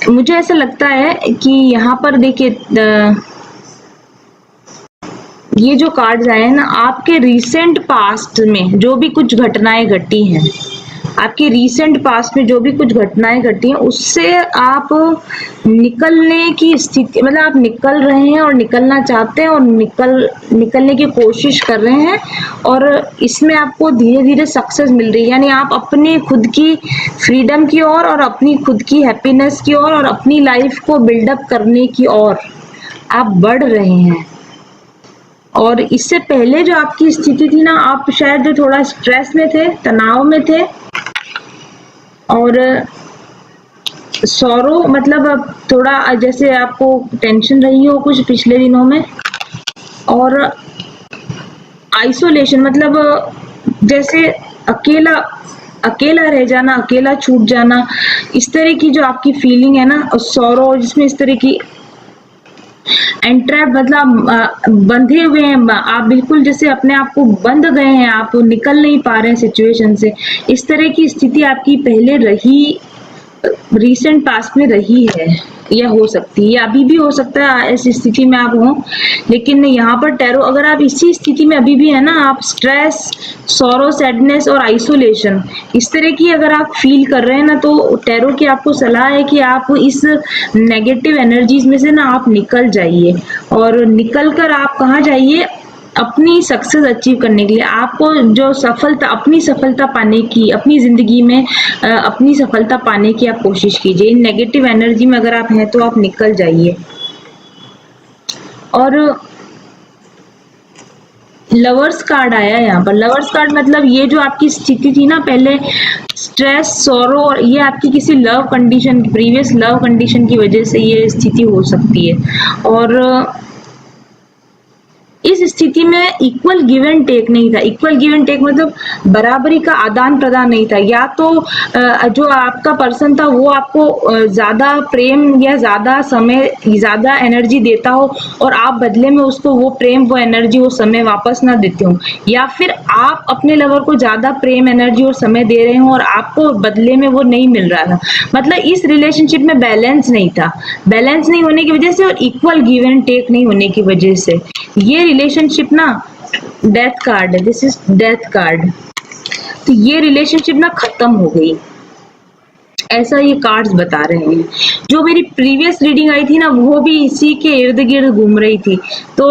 मुझे ऐसा लगता है कि यहाँ पर देखिए ये जो कार्ड्स आए हैं ना, आपके रीसेंट पास्ट में जो भी कुछ घटनाएं घटी हैं, आपके रीसेंट पास्ट में जो भी कुछ घटनाएं घटी हैं, उससे आप निकलने की स्थिति, मतलब आप निकल रहे हैं और निकलना चाहते हैं और निकलने की कोशिश कर रहे हैं, और इसमें आपको धीरे धीरे सक्सेस मिल रही है। यानी आप अपने खुद की फ्रीडम की ओर और अपनी खुद की हैप्पीनेस की ओर और अपनी लाइफ को बिल्डअप करने की ओर आप बढ़ रहे हैं। और इससे पहले जो आपकी स्थिति थी ना, आप शायद थोड़ा स्ट्रेस में थे, तनाव में थे, और सॉरो मतलब अब थोड़ा जैसे आपको टेंशन रही हो कुछ पिछले दिनों में, और आइसोलेशन मतलब जैसे अकेला रह जाना, अकेला छूट जाना, इस तरह की जो आपकी फीलिंग है ना, सॉरो जिसमें इस तरह की एंट्रैप, मतलब बंधे हुए हैं आप, बिल्कुल जैसे अपने आप को बंध गए हैं, आप निकल नहीं पा रहे हैं सिचुएशन से। इस तरह की स्थिति आपकी पहले रही, रीसेंट पास्ट में रही है, या हो सकती है, या अभी भी हो सकता है ऐसी स्थिति में आप हो। लेकिन यहाँ पर टैरो, अगर आप इसी स्थिति में अभी भी है ना, आप स्ट्रेस, सॉरो, सैडनेस और आइसोलेशन इस तरह की अगर आप फील कर रहे हैं ना, तो टैरो की आपको सलाह है कि आप इस नेगेटिव एनर्जीज में से ना आप निकल जाइए, और निकल कर आप कहाँ जाइए, अपनी सक्सेस अचीव करने के लिए। आपको जो सफलता, अपनी सफलता पाने की, अपनी जिंदगी में अपनी सफलता पाने की आप कोशिश कीजिए। इन नेगेटिव एनर्जी में अगर आप हैं तो आप निकल जाइए। और लवर्स कार्ड आया है यहाँ पर। लवर्स कार्ड मतलब ये जो आपकी स्थिति थी ना पहले, स्ट्रेस, सॉरो, और ये आपकी किसी love condition, previous love condition की वजह से ये स्थिति हो सकती है। और इस स्थिति में इक्वल गिव एंड टेक नहीं था। इक्वल गिव एंड टेक मतलब बराबरी का आदान प्रदान नहीं था। या तो जो आपका पर्सन था वो आपको ज्यादा प्रेम या ज्यादा समय, ज्यादा एनर्जी देता हो, और आप बदले में उसको वो प्रेम, वो एनर्जी, वो समय वापस ना देते हो, या फिर आप अपने लवर को ज्यादा प्रेम, एनर्जी और समय दे रहे हो और आपको बदले में वो नहीं मिल रहा था। मतलब इस रिलेशनशिप में बैलेंस नहीं था। बैलेंस नहीं होने की वजह से और इक्वल गिव एंड टेक नहीं होने की वजह से ये रिलेशनशिप ना, डेथ कार्ड है, दिस इज डेथ कार्ड, तो ये रिलेशनशिप ना खत्म हो गई, ऐसा ये कार्ड्स बता रहे हैं। जो मेरी प्रीवियस रीडिंग आई थी ना, वो भी इसी के इर्द गिर्द घूम रही थी। तो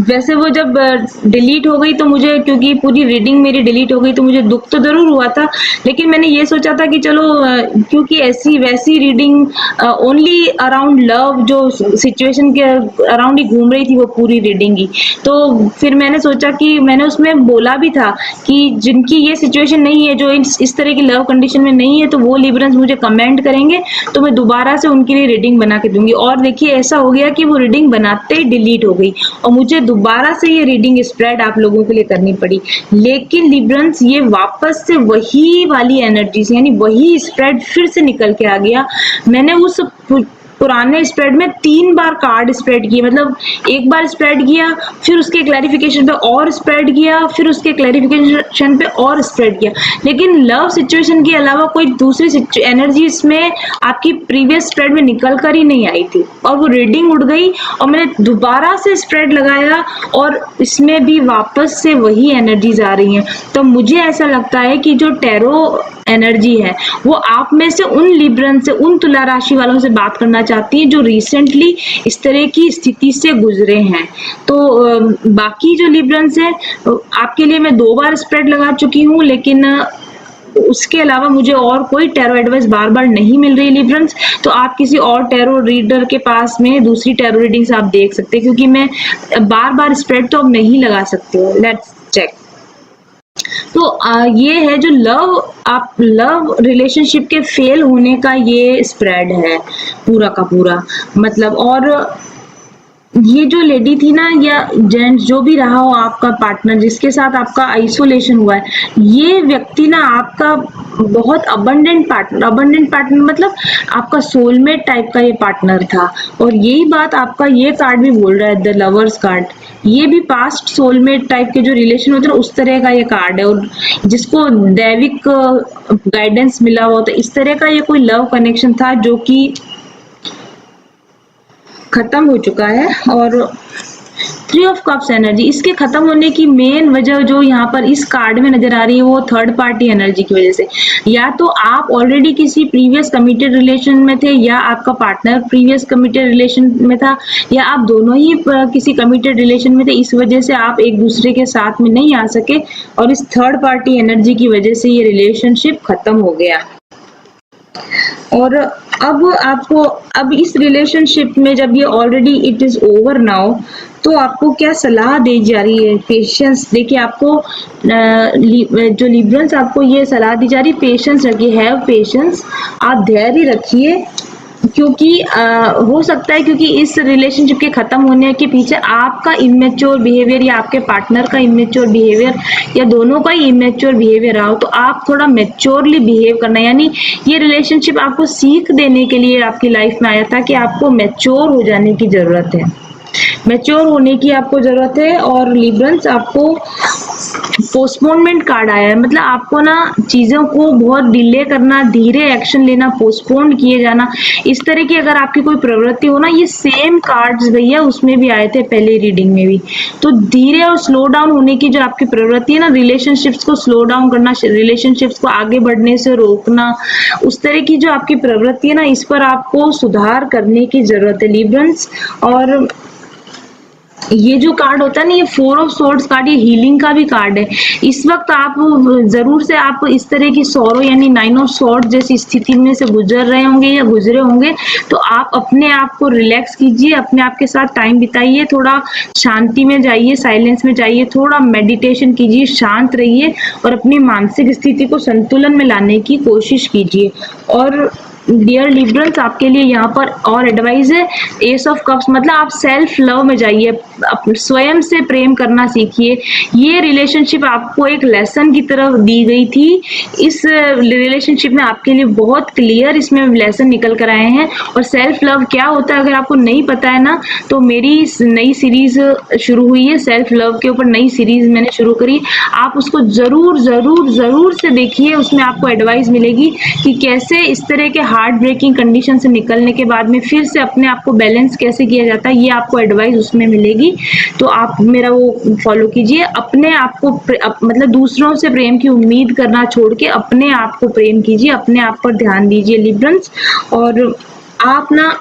वैसे वो जब डिलीट हो गई तो मुझे, क्योंकि पूरी रीडिंग मेरी डिलीट हो गई तो मुझे दुख तो जरूर हुआ था, लेकिन मैंने ये सोचा था कि चलो क्योंकि ऐसी वैसी रीडिंग ओनली अराउंड लव, जो सिचुएशन के अराउंड ही घूम रही थी वो पूरी रीडिंग ही, तो फिर मैंने सोचा कि मैंने उसमें बोला भी था कि जिनकी ये सिचुएशन नहीं है, जो इस तरह की लव कंडीशन में नहीं है, तो वो लिबरल्स मुझे कमेंट करेंगे तो मैं दोबारा से उनके लिए रीडिंग बना के दूंगी। और देखिए ऐसा हो गया कि वो रीडिंग बनाते ही डिलीट हो गई और मुझे दोबारा से ये रीडिंग स्प्रेड आप लोगों के लिए करनी पड़ी। लेकिन लिबरल्स ये वापस से वही वाली एनर्जी से, यानी वही स्प्रेड फिर से निकल के आ गया। मैंने उस पुराने स्प्रेड में 3 बार कार्ड स्प्रेड किए, मतलब एक बार स्प्रेड किया, फिर उसके क्लैरिफिकेशन पे और स्प्रेड किया, फिर उसके क्लैरिफिकेशन पे और स्प्रेड किया, लेकिन लव सिचुएशन के अलावा कोई दूसरी एनर्जी इसमें आपकी प्रीवियस स्प्रेड में निकल कर ही नहीं आई थी, और वो रीडिंग उड़ गई और मैंने दोबारा से स्प्रेड लगाया और इसमें भी वापस से वही एनर्जीज आ रही हैं। तो मुझे ऐसा लगता है कि जो टैरो एनर्जी है वो आप में से उन लिब्रन से, उन तुला राशि वालों से बात करना चाहती है जो रिसेंटली इस तरह की स्थिति से गुजरे हैं। तो बाकी जो लिब्रन्स हैं आपके लिए मैं 2 बार स्प्रेड लगा चुकी हूँ, लेकिन उसके अलावा मुझे और कोई टैरो एडवाइस बार बार नहीं मिल रही लिब्रन्स। तो आप किसी और टैरो रीडर के पास में दूसरी टैरो रीडिंग्स आप देख सकते हैं, क्योंकि मैं बार बार स्प्रेड तो अब नहीं लगा सकती हूँ। Let's check. तो ये है जो लव रिलेशनशिप के फेल होने का ये स्प्रेड है पूरा का पूरा, मतलब। और ये जो लेडी थी ना या जेंट्स जो भी रहा हो आपका पार्टनर जिसके साथ आपका आइसोलेशन हुआ है, ये व्यक्ति ना आपका बहुत अबंडेंट पार्टनर मतलब आपका सोलमेट टाइप का ये पार्टनर था। और यही बात आपका ये कार्ड भी बोल रहा है, द लवर्स कार्ड। ये भी पास्ट सोलमेट टाइप के जो रिलेशन होते हैं उस तरह का ये कार्ड है, और जिसको दैविक गाइडेंस मिला हुआ, तो इस तरह का ये कोई लव कनेक्शन था जो कि खत्म हो चुका है। और थ्री ऑफ कप्स एनर्जी, इसके खत्म होने की मेन वजह जो यहाँ पर इस कार्ड में नजर आ रही है वो थर्ड पार्टी एनर्जी की वजह से। या तो आप ऑलरेडी किसी प्रीवियस कमिटेड रिलेशन में थे, या आपका पार्टनर प्रीवियस कमिटेड रिलेशन में था, या आप दोनों ही किसी कमिटेड रिलेशन में थे, इस वजह से आप एक दूसरे के साथ में नहीं आ सके, और इस थर्ड पार्टी एनर्जी की वजह से ये रिलेशनशिप खत्म हो गया। और अब इस रिलेशनशिप में जब ये already it is over now, तो आपको क्या सलाह दी जा रही है? पेशेंस। देखिए आपको जो लिब्रल्स आपको ये सलाह दी जा रही है, पेशेंस रखिए, हैव पेशेंस, आप धैर्य रखिए, क्योंकि हो सकता है क्योंकि इस रिलेशनशिप के खत्म होने के पीछे आपका इमेच्योर बिहेवियर या आपके पार्टनर का इमेच्योर बिहेवियर या दोनों का ही इमेच्योर बिहेवियर रहा हो, तो आप थोड़ा मेच्योरली बिहेव करना, यानी ये रिलेशनशिप आपको सीख देने के लिए आपकी लाइफ में आया था कि आपको मेच्योर हो जाने की जरूरत है, मेच्योर होने की आपको जरूरत है। और लिब्रल्स आपको पोस्टपोनमेंट कार्ड आया है, मतलब आपको ना चीजों को बहुत डिले करना, धीरे एक्शन लेना, पोस्टपोन किए जाना, इस तरह की अगर आपकी कोई प्रवृत्ति हो ना, ये सेम कार्ड्स भैया उसमें भी आए थे पहले रीडिंग में भी। तो धीरे और स्लो डाउन होने की जो आपकी प्रवृत्ति है ना, रिलेशनशिप्स को स्लो डाउन करना, रिलेशनशिप्स को आगे बढ़ने से रोकना, उस तरह की जो आपकी प्रवृत्ति है ना, इस पर आपको सुधार करने की जरूरत है लिब्रल्स। और ये जो कार्ड होता है ना, ये फोर ऑफ सोर्ड्स कार्ड, ये हीलिंग का भी कार्ड है। इस वक्त आप जरूर से आप इस तरह की सौरो यानी नाइन ऑफ सोर्ड जैसी स्थिति में से गुजर रहे होंगे या गुजरे होंगे, तो आप अपने आप को रिलैक्स कीजिए, अपने आप के साथ टाइम बिताइए, थोड़ा शांति में जाइए, साइलेंस में जाइए, थोड़ा मेडिटेशन कीजिए, शांत रहिए और अपनी मानसिक स्थिति को संतुलन में लाने की कोशिश कीजिए। और डियर लिब्रल्स, आपके लिए यहाँ पर और एडवाइस है, एस ऑफ कप्स, मतलब आप सेल्फ लव में जाइए, स्वयं से प्रेम करना सीखिए। ये रिलेशनशिप आपको एक लेसन की तरफ दी गई थी, इस रिलेशनशिप में आपके लिए बहुत क्लियर इसमें लेसन निकल कर आए हैं। और सेल्फ लव क्या होता है अगर आपको नहीं पता है ना, तो मेरी नई सीरीज शुरू हुई है, सेल्फ लव के ऊपर नई सीरीज मैंने शुरू करी, आप उसको जरूर जरूर जरूर से देखिए, उसमें आपको एडवाइस मिलेगी कि कैसे इस तरह के हार्ट ब्रेकिंग कंडीशन से निकलने के बाद में फिर से अपने आप को बैलेंस कैसे किया जाता है, ये आपको एडवाइस उसमें मिलेगी। तो आप मेरा वो फॉलो कीजिए, अपने आप को मतलब दूसरों से प्रेम की उम्मीद करना छोड़ के अपने आप को प्रेम कीजिए, अपने आप पर ध्यान दीजिए लिब्रल्स। और आप ना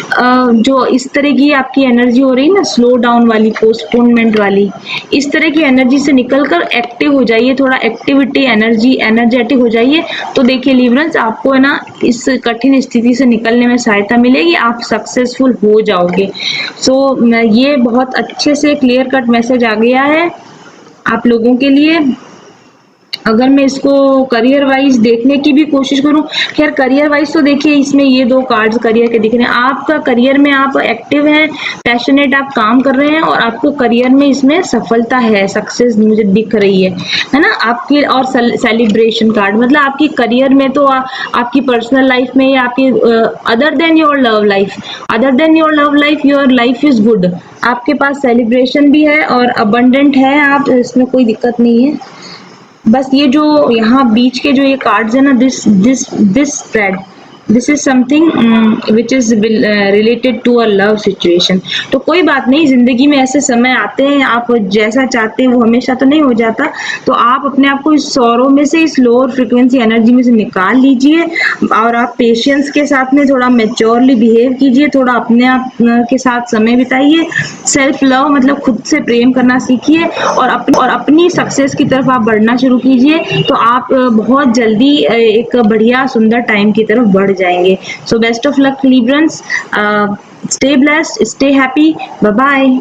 जो इस तरह की आपकी एनर्जी हो रही है ना, स्लो डाउन वाली, पोस्टपोनमेंट वाली, इस तरह की एनर्जी से निकलकर एक्टिव हो जाइए, थोड़ा एक्टिविटी एनर्जेटिक हो जाइए। तो देखिए लिब्रल्स, आपको है ना इस कठिन स्थिति से निकलने में सहायता मिलेगी, आप सक्सेसफुल हो जाओगे। सो ये बहुत अच्छे से क्लियर कट मैसेज आ गया है आप लोगों के लिए। अगर मैं इसको करियर वाइज देखने की भी कोशिश करूं, खैर करियर वाइज तो देखिए इसमें ये दो कार्ड्स करियर के दिख रहे हैं, आपका करियर में आप एक्टिव हैं, पैशनेट आप काम कर रहे हैं और आपको करियर में इसमें सफलता है, सक्सेस मुझे दिख रही है ना आपकी। और सेलिब्रेशन कार्ड, मतलब आपकी करियर में तो आपकी पर्सनल लाइफ में या आपकी other than your love life your life is good, आपके पास सेलिब्रेशन भी है और अबंडेंट है आप, इसमें कोई दिक्कत नहीं है। बस ये जो यहाँ बीच के जो ये कार्ड्स है ना, this spread, this is something which is related to a love situation. तो कोई बात नहीं, जिंदगी में ऐसे समय आते हैं, आप जैसा चाहते हैं वो हमेशा तो नहीं हो जाता, तो आप अपने आप को इस सौरों में से, इस लोअर फ्रिक्वेंसी एनर्जी में से निकाल लीजिए और आप पेशेंस के साथ में थोड़ा मेच्योरली बिहेव कीजिए, थोड़ा अपने आप के साथ समय बिताइए, सेल्फ लव मतलब खुद से प्रेम करना सीखिए और अपनी सक्सेस की तरफ आप बढ़ना शुरू कीजिए, तो आप बहुत जल्दी एक बढ़िया सुंदर टाइम की तरफ बढ़ जाएंगे। So best of luck liberals, stay blessed, stay happy, bye bye.